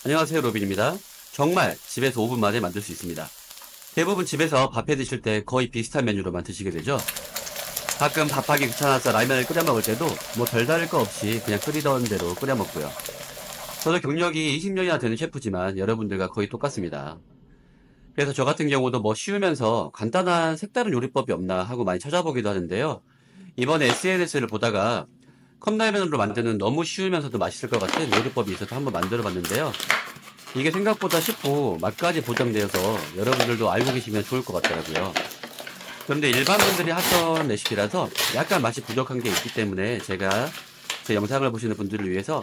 안녕하세요, 로빈입니다. 정말 집에서 5분 만에 만들 수 있습니다. 대부분 집에서 밥해 드실 때 거의 비슷한 메뉴로만 드시게 되죠. 가끔 밥하기 귀찮아서 라면을 끓여 먹을 때도 뭐 별다를 거 없이 그냥 끓이던 대로 끓여 먹고요. 저도 경력이 20년이나 되는 셰프지만 여러분들과 거의 똑같습니다. 그래서 저 같은 경우도 뭐 쉬우면서 간단한 색다른 요리법이 없나 하고 많이 찾아보기도 하는데요. 이번에 SNS를 보다가 컵라면으로 만드는 너무 쉬우면서도 맛있을 것 같은 요리법이 있어서 한번 만들어 봤는데요. 이게 생각보다 쉽고 맛까지 보장되어서 여러분들도 알고 계시면 좋을 것 같더라고요. 그런데 일반 분들이 하던 레시피라서 약간 맛이 부족한 게 있기 때문에 제가 제 영상을 보시는 분들을 위해서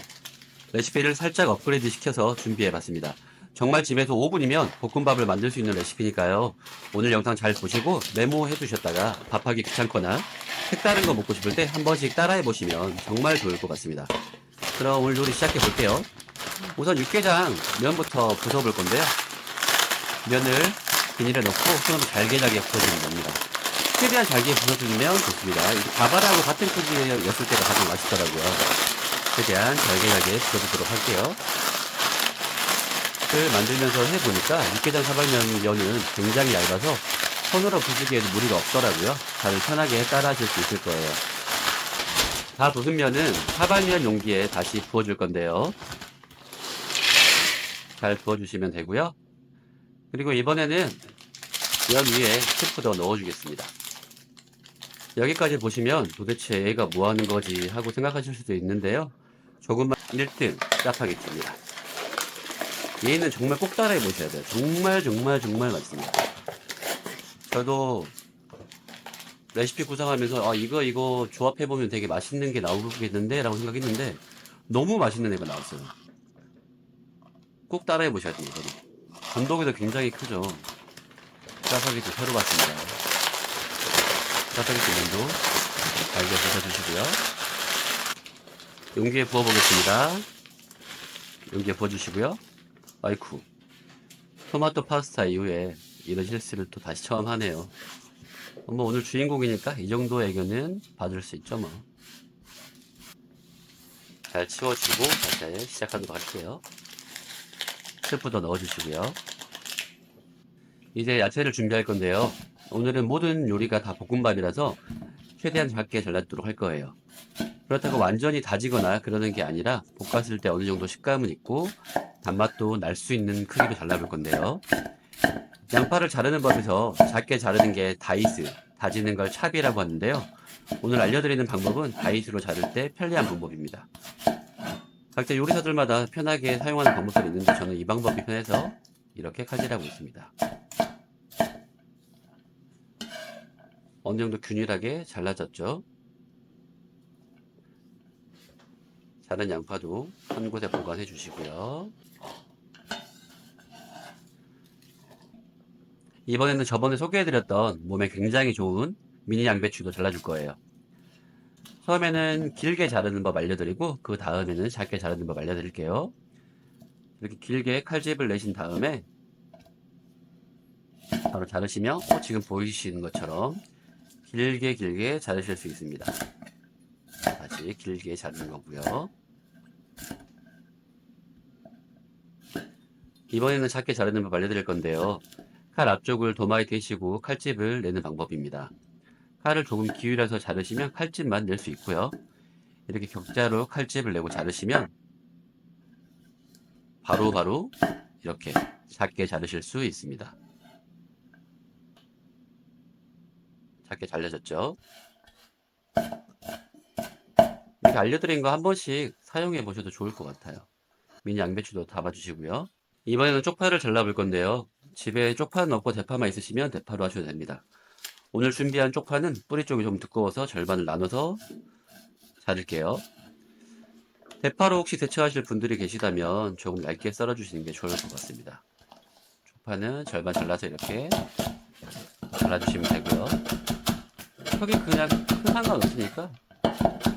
레시피를 살짝 업그레이드 시켜서 준비해 봤습니다. 정말 집에서 5분이면 볶음밥을 만들 수 있는 레시피니까요. 오늘 영상 잘 보시고 메모해 두셨다가 밥하기 귀찮거나 색다른 거 먹고 싶을 때 한 번씩 따라해 보시면 정말 좋을 것 같습니다. 그럼 오늘 요리 시작해 볼게요. 우선 육개장 면부터 부숴볼 건데요. 면을 비닐에 넣고 손으로 잘게 부숴주면 됩니다. 최대한 잘게 부숴주면 좋습니다. 이게 밥알하고 같은 크기였을 때가 가장 맛있더라고요. 최대한 잘게 부숴주도록 할게요. 를 만들면서 해보니까 육개장 사발면은 굉장히 얇아서 손으로 부수기에도 무리가 없더라고요. 다들 편하게 따라하실 수 있을 거예요. 다 부순 면은 사발면 용기에 다시 부어줄 건데요. 잘 부어주시면 되고요. 그리고 이번에는 면 위에 스프 더 넣어주겠습니다. 여기까지 보시면 도대체 얘가 뭐 하는 거지 하고 생각하실 수도 있는데요. 조금만 1등 짜파게티입니다. 얘는 정말 꼭 따라해 보셔야 돼요. 정말 맛있습니다. 저도 레시피 구상하면서 이거 조합해보면 되게 맛있는 게 나오겠는데 라고 생각했는데 너무 맛있는 애가 나왔어요. 꼭 따라해 보셔야 돼요. 이거는 건더기도 굉장히 크죠. 짜파게티 새로 봤습니다. 짜파게티 면도 잘게 부숴주시고요. 용기에 부어보겠습니다. 용기에 부어주시고요. 아이쿠, 토마토 파스타 이후에 이런 실수를 또 다시 처음 하네요. 뭐 오늘 주인공이니까 이 정도 애교는 봐줄 수 있죠 뭐. 잘 치워주고 다시 시작하도록 할게요. 스프도 넣어주시고요. 이제 야채를 준비할 건데요. 오늘은 모든 요리가 다 볶음밥이라서 최대한 작게 잘라주도록 할 거예요. 그렇다고 완전히 다지거나 그러는 게 아니라 볶았을 때 어느 정도 식감은 있고 단맛도 날 수 있는 크기로 잘라볼 건데요. 양파를 자르는 법에서 작게 자르는 게 다이스, 다지는 걸 찹이라고 하는데요. 오늘 알려드리는 방법은 다이스로 자를 때 편리한 방법입니다. 각자 요리사들마다 편하게 사용하는 방법들이 있는데 저는 이 방법이 편해서 이렇게 칼질하고 있습니다. 어느 정도 균일하게 잘라졌죠. 자른 양파도 한 곳에 보관해 주시고요. 이번에는 저번에 소개해드렸던 몸에 굉장히 좋은 미니 양배추도 잘라줄 거예요. 처음에는 길게 자르는 법 알려드리고 그 다음에는 작게 자르는 법 알려드릴게요. 이렇게 길게 칼집을 내신 다음에 바로 자르시면 지금 보이시는 것처럼 길게 자르실 수 있습니다. 다시 길게 자르는 거고요. 이번에는 작게 자르는 법 알려드릴 건데요. 칼 앞쪽을 도마에 대시고 칼집을 내는 방법입니다. 칼을 조금 기울여서 자르시면 칼집만 낼 수 있고요. 이렇게 격자로 칼집을 내고 자르시면 바로 이렇게 작게 자르실 수 있습니다. 작게 잘려졌죠? 이렇게 알려드린 거 한 번씩 사용해 보셔도 좋을 것 같아요. 미니 양배추도 담아주시고요. 이번에는 쪽파를 잘라볼 건데요. 집에 쪽파는 없고 대파만 있으시면 대파로 하셔도 됩니다. 오늘 준비한 쪽파는 뿌리 쪽이 좀 두꺼워서 절반을 나눠서 자를게요. 대파로 혹시 대처하실 분들이 계시다면 조금 얇게 썰어주시는 게 좋을 것 같습니다. 쪽파는 절반 잘라서 이렇게 잘라주시면 되고요. 크게 그냥 큰 상관없으니까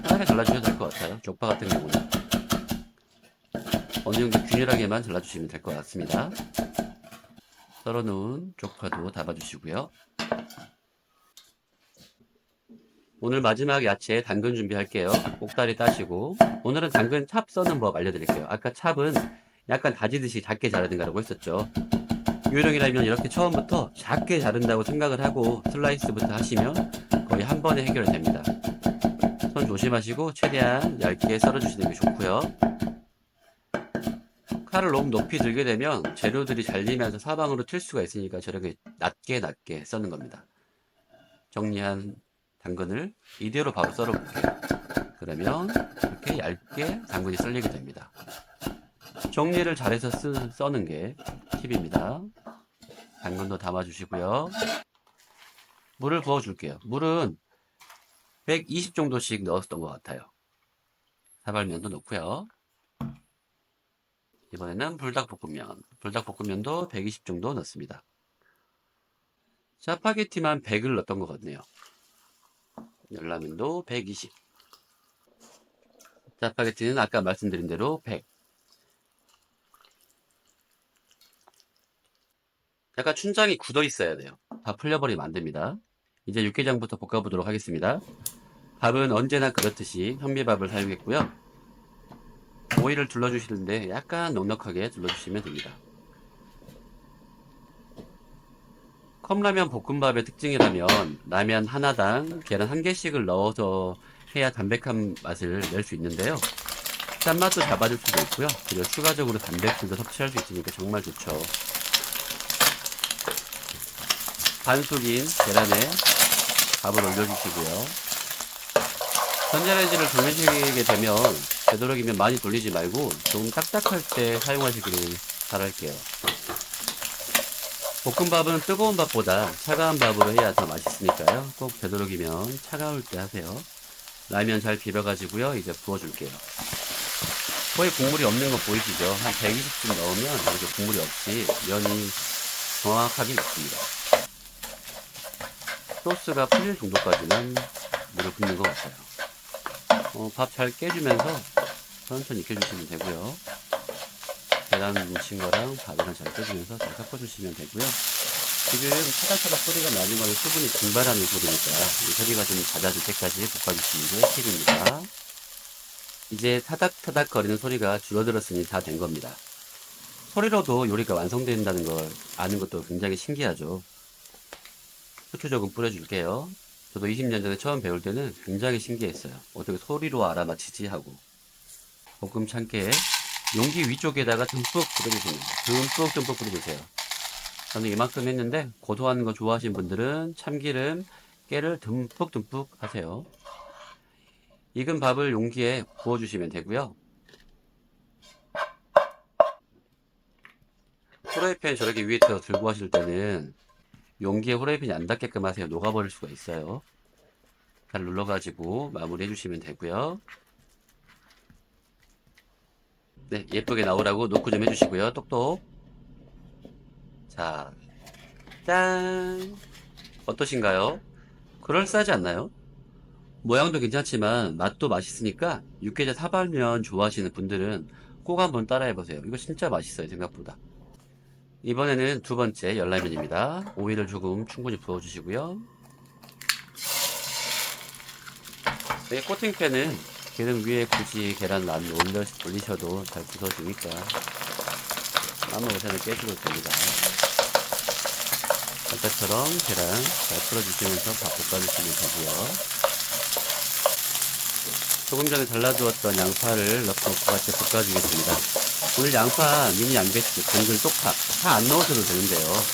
편하게 잘라주셔도 될 것 같아요. 쪽파 같은 경우는 어느 정도 균일하게만 잘라주시면 될 것 같습니다. 썰어놓은 쪽파도 담아주시고요. 오늘 마지막 야채 당근 준비할게요. 꼭다리 따시고 오늘은 당근 찹 써는 법 알려드릴게요. 아까 찹은 약간 다지듯이 작게 자르든가라고 했었죠. 요령이라면 이렇게 처음부터 작게 자른다고 생각을 하고 슬라이스부터 하시면 거의 한 번에 해결됩니다. 손 조심하시고 최대한 얇게 썰어주시는 게 좋고요. 칼을 너무 높이 들게 되면 재료들이 잘리면서 사방으로 튈 수가 있으니까 저렇게 낮게 써는 겁니다. 정리한 당근을 이대로 바로 썰어 볼게요. 그러면 이렇게 얇게 당근이 썰리게 됩니다. 정리를 잘해서 써는 게 팁입니다. 당근도 담아주시고요. 물을 부어줄게요. 물은 120 정도씩 넣었던 것 같아요. 사발면도 넣고요. 이번에는 불닭볶음면. 불닭볶음면도 120 정도 넣습니다. 짜파게티만 100을 넣었던 것 같네요. 열라면도 120. 짜파게티는 아까 말씀드린 대로 100. 약간 춘장이 굳어 있어야 돼요. 다 풀려버리면 안 됩니다. 이제 육개장부터 볶아보도록 하겠습니다. 밥은 언제나 그렇듯이 현미밥을 사용했고요. 오이를 둘러주시는데 약간 넉넉하게 둘러주시면 됩니다. 컵라면 볶음밥의 특징이라면 라면 하나당 계란 한 개씩을 넣어서 해야 담백한 맛을 낼 수 있는데요. 짠맛도 잡아줄 수도 있고요. 그리고 추가적으로 단백질도 섭취할 수 있으니까 정말 좋죠. 반숙인 계란에 밥을 올려주시고요. 전자레인지를 돌리시게 되면 되도록이면 많이 돌리지 말고 조금 딱딱할 때 사용하시기를 바랄게요. 볶음밥은 뜨거운 밥보다 차가운 밥으로 해야 더 맛있으니까요. 꼭 되도록이면 차가울 때 하세요. 라면 잘 비벼가지고요. 이제 부어줄게요. 거의 국물이 없는 거 보이시죠? 한 120쯤 넣으면 이렇게 국물이 없이 면이 정확하게 익습니다. 소스가 풀릴 정도까지만 물을 붓는 것 같아요. 밥 잘 깨주면서 천천히 익혀주시면 되고요. 계란 묻힌 거랑 밥이랑 잘 깨주면서 잘 섞어주시면 되고요. 지금 타닥타닥 소리가 나는 건 수분이 증발하는 소리니까 이 소리가 좀 잦아질 때까지 볶아주시는 게 팁입니다. 이제 타닥타닥 거리는 소리가 줄어들었으니 다 된 겁니다. 소리로도 요리가 완성된다는 걸 아는 것도 굉장히 신기하죠. 후추 조금 뿌려줄게요. 저도 20년 전에 처음 배울 때는 굉장히 신기했어요. 어떻게 소리로 알아맞히지 하고. 볶음 참깨 용기 위쪽에다가 듬뿍 뿌려주시면 듬뿍 뿌려주세요. 저는 이만큼 했는데 고소한 거 좋아하시는 분들은 참기름, 깨를 듬뿍 하세요. 익은 밥을 용기에 부어주시면 되고요. 후라이팬 저렇게 위에서 들고 하실 때는 용기에 후라이팬이 안 닿게끔 하세요. 녹아버릴 수가 있어요. 잘 눌러가지고 마무리 해주시면 되고요. 네, 예쁘게 나오라고 노크 좀 해주시고요. 똑똑. 자, 짠! 어떠신가요? 그럴싸하지 않나요? 모양도 괜찮지만 맛도 맛있으니까 육개장 사발면 좋아하시는 분들은 꼭 한번 따라해보세요. 이거 진짜 맛있어요, 생각보다. 이번에는 두 번째 열라면입니다. 오이를 조금 충분히 부어주시고요. 이 코팅팬은 기름 위에 굳이 계란 안 올리셔도 잘 부서지니까 아무 우선은 깨주고 됩니다. 아까처럼 계란 잘 풀어주시면서 밥 볶아주시면 되고요. 조금 전에 잘라두었던 양파를 넣고 같이 볶아주겠습니다. 오늘 양파, 미니 양배추, 당근, 쪽파 다 안 넣으셔도 되는데요.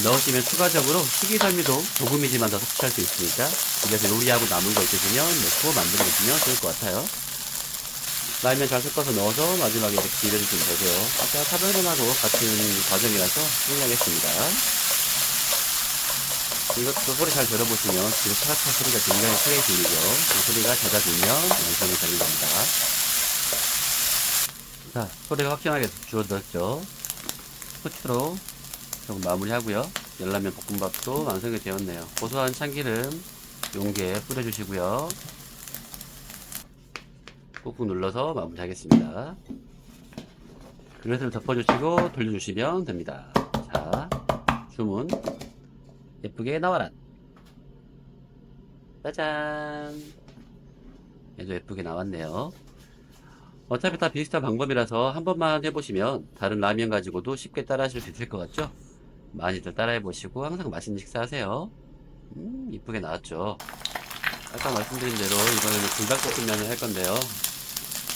넣으시면 추가적으로 식이섬유도 조금이지만 더 섭취할 수 있으니까 집에서 요리하고 남은 거 있으시면 넣고 만들어 보시면 좋을 것 같아요. 라면 잘 섞어서 넣어서 마지막에 이렇게 비벼주시면 되고요. 아까 사발면하고 같은 과정이라서 생략했습니다. 이것도 소리 잘 들어보시면 지금 타락타 소리가 굉장히 크게 들리죠. 그 소리가 잦아들면 완성이 되는 겁니다. 자, 소리가 확실하게 줄어들었죠. 후추로 조금 마무리하고요. 열라면 볶음밥도 완성이 되었네요. 고소한 참기름 용기에 뿌려주시고요. 꾹꾹 눌러서 마무리하겠습니다. 그릇을 덮어주시고 돌려주시면 됩니다. 자, 주문 예쁘게 나와라. 짜잔. 얘도 예쁘게 나왔네요. 어차피 다 비슷한 방법이라서 한 번만 해보시면 다른 라면 가지고도 쉽게 따라하실 수 있을 것 같죠? 많이들 따라해보시고 항상 맛있는 식사하세요. 이쁘게 나왔죠? 아까 말씀드린 대로 이번에는 불닭볶음면을 할 건데요.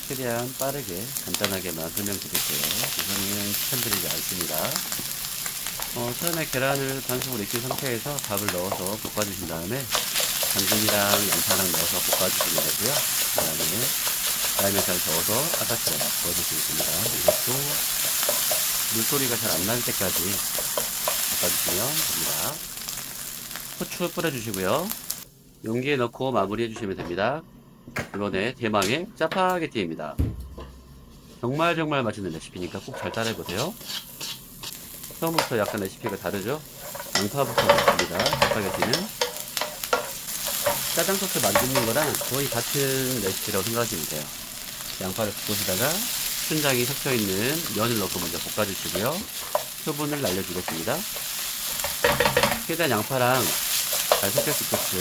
최대한 빠르게 간단하게만 설명드릴게요. 우선은 추천드리지 않습니다. 처음에 계란을 반숙으로 익힌 상태에서 밥을 넣어서 볶아주신 다음에 당근이랑 양파랑 넣어서 볶아주시면 되고요. 그 다음에 라면 잘 저어서 아까처럼 넣어주시면 됩니다. 이것도 물소리가 잘 안 날 때까지 볶아주시면 됩니다. 후추 뿌려주시고요. 용기에 넣고 마무리해주시면 됩니다. 이번에 대망의 짜파게티입니다. 정말 맛있는 레시피니까 꼭 잘 따라해보세요. 처음부터 약간 레시피가 다르죠? 양파부터 넣습니다. 짜파게티는 짜장 소스 만드는 거랑 거의 같은 레시피라고 생각하시면 돼요. 양파를 볶으시다가 춘장이 섞여있는 면을 넣고 먼저 볶아주시고요. 수분을 날려주겠습니다. 최대한 양파랑 잘 섞일 수 있게끔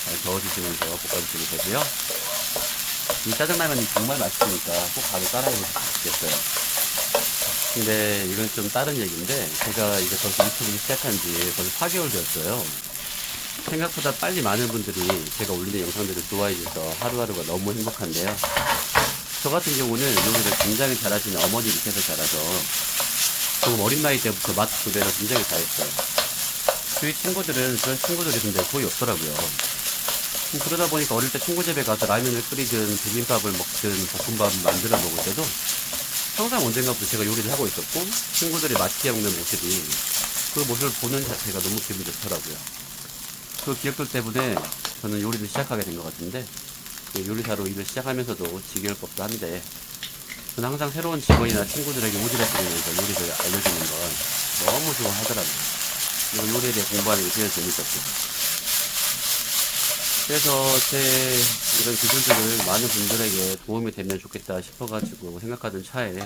잘 저어주시면서 볶아주시면 되고요. 이 짜장라면이 정말 맛있으니까 꼭 바로 따라해보시겠어요. 근데 이건 좀 다른 얘기인데 제가 이제 벌써 유튜브를 시작한 지 벌써 4개월 되었어요. 생각보다 빨리 많은 분들이 제가 올리는 영상들을 좋아해 주셔서 하루하루가 너무 행복한데요. 저 같은 경우는 요리를 굉장히 잘하시는 어머니 밑에서 자라서 조금 어린 나이 때부터 맛 조배를 굉장히 잘했어요. 주위 친구들은 그런 친구들이 근데 거의 없더라고요. 그러다 보니까 어릴 때 친구 집에 가서 라면을 끓이든 비빔밥을 먹든 볶음밥 만들어 먹을 때도 항상 언젠가부터 제가 요리를 하고 있었고 친구들이 맛있게 먹는 모습이 그 모습을 보는 자체가 너무 기분이 좋더라고요. 그 기억들 때문에 저는 요리를 시작하게 된 것 같은데 요리사로 일을 시작하면서도 지겨울 법도 한데 저는 항상 새로운 직원이나 친구들에게 요리를 해주면서 요리를 알려주는 걸 너무 좋아하더라고요. 그리고 요리에 대해 공부하는 게 제일 재밌었고 그래서 제 이런 기술들을 많은 분들에게 도움이 되면 좋겠다 싶어가지고 생각하던 차에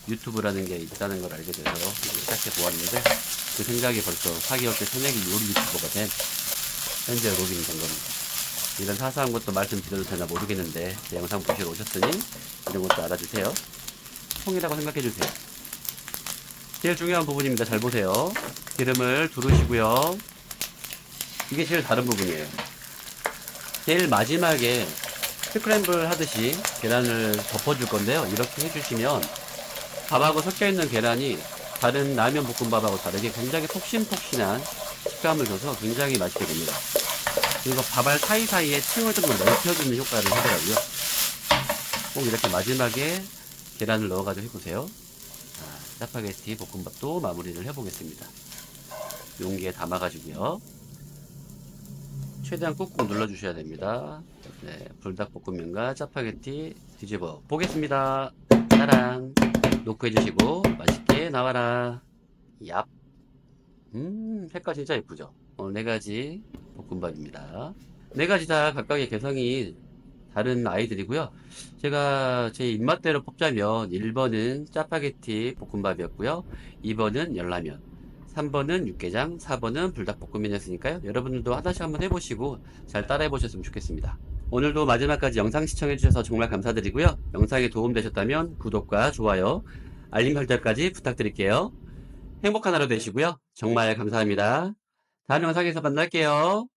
유튜브라는 게 있다는 걸 알게 돼서 시작해 보았는데 그 생각이 벌써 4개월째 새내기 요리 유튜버가 된 현재 로빙이 된 겁니다. 이런 사소한 것도 말씀드려도 되나 모르겠는데 제 영상 보시러 오셨으니 이런 것도 알아주세요. 통이라고 생각해주세요. 제일 중요한 부분입니다. 잘 보세요. 기름을 두르시고요. 이게 제일 다른 부분이에요. 제일 마지막에 스크램블 하듯이 계란을 덮어줄 건데요. 이렇게 해주시면 밥하고 섞여있는 계란이 다른 라면 볶음밥하고 다르게 굉장히 폭신폭신한 식감을 줘서 굉장히 맛있게 됩니다. 그리고 밥알 사이사이에 층을 좀 넓혀주는 효과를 하더라고요. 꼭 이렇게 마지막에 계란을 넣어가지고 해보세요. 자, 짜파게티 볶음밥도 마무리를 해보겠습니다. 용기에 담아가지고요. 최대한 꾹꾹 눌러주셔야 됩니다. 네, 불닭볶음면과 짜파게티 뒤집어 보겠습니다. 짜란! 놓고 해주시고 맛있게 나와라. 얍! 색깔 진짜 예쁘죠? 네 가지 볶음밥입니다. 네 가지 다 각각의 개성이 다른 아이들이고요. 제가 제 입맛대로 뽑자면 1번은 짜파게티 볶음밥이었고요. 2번은 열라면, 3번은 육개장, 4번은 불닭볶음면이었으니까요. 여러분들도 하나씩 한번 해보시고 잘 따라해 보셨으면 좋겠습니다. 오늘도 마지막까지 영상 시청해주셔서 정말 감사드리고요. 영상이 도움되셨다면 구독과 좋아요, 알림 설정까지 부탁드릴게요. 행복한 하루 되시고요. 정말 감사합니다. 다음 영상에서 만날게요.